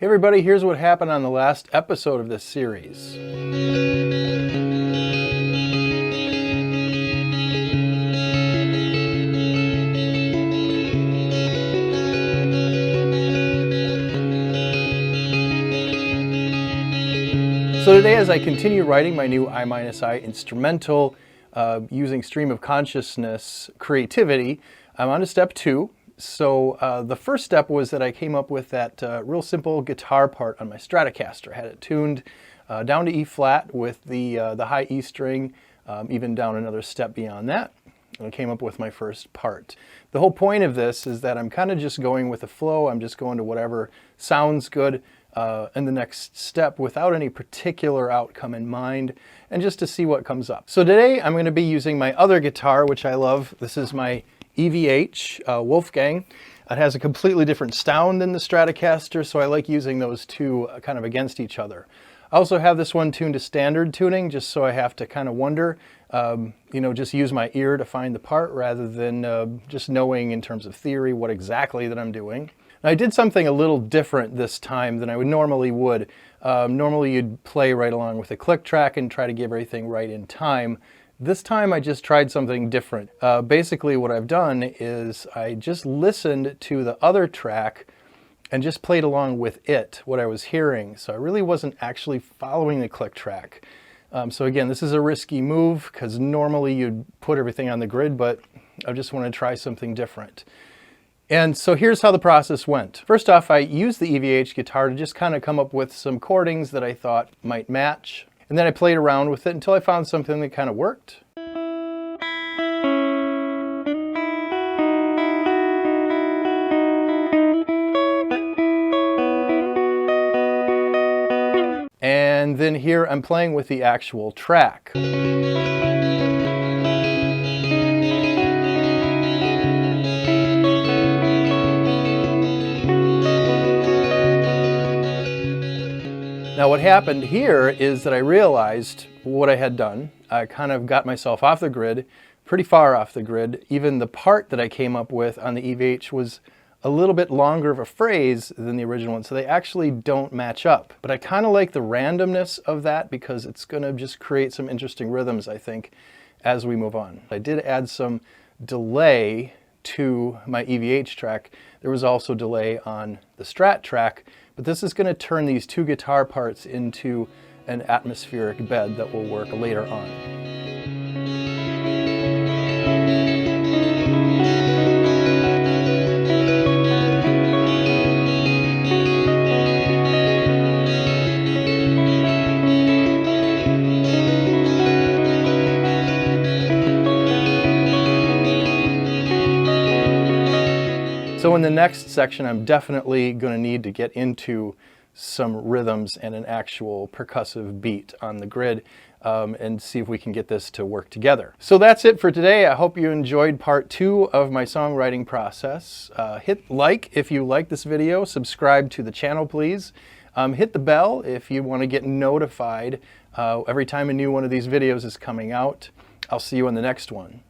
Hey everybody, here's what happened on the last episode of this series. So today, as I continue writing my new I instrumental using stream of consciousness creativity, I'm on to step 2. So the first step was that I came up with that real simple guitar part on my Stratocaster. I had it tuned down to E flat with the high E string, even down another step beyond that. And I came up with my first part. The whole point of this is that I'm kind of just going with the flow. I'm just going to whatever sounds good in the next step without any particular outcome in mind, and just to see what comes up. So today I'm going to be using my other guitar, which I love. This is my EVH Wolfgang. It has a completely different sound than the Stratocaster, so I like using those two kind of against each other. I also have this one tuned to standard tuning, just so I have to kind of wonder, just use my ear to find the part rather than just knowing in terms of theory what exactly that I'm doing. Now, I did something a little different this time than I normally would. Normally you'd play right along with a click track and try to give everything right in time. This time I just tried something different. Basically what I've done is I just listened to the other track and just played along with it, what I was hearing. So I really wasn't actually following the click track. So again, this is a risky move because normally you'd put everything on the grid, but I just want to try something different. And so here's how the process went. First off, I used the EVH guitar to just kind of come up with some chordings that I thought might match. And then I played around with it until I found something that kind of worked. And then here I'm playing with the actual track. Now what happened here is that I realized what I had done. I kind of got myself off the grid, pretty far off the grid. Even the part that I came up with on the EVH was a little bit longer of a phrase than the original one, so they actually don't match up. But I kind of like the randomness of that because it's going to just create some interesting rhythms, I think, as we move on. I did add some delay to my EVH track. There was also delay on the Strat track, but this is going to turn these two guitar parts into an atmospheric bed that will work later on. So in the next section, I'm definitely going to need to get into some rhythms and an actual percussive beat on the grid and see if we can get this to work together. So that's it for today. I hope you enjoyed part 2 of my songwriting process. Hit like if you like this video. Subscribe to the channel, please. Hit the bell if you want to get notified every time a new one of these videos is coming out. I'll see you in the next one.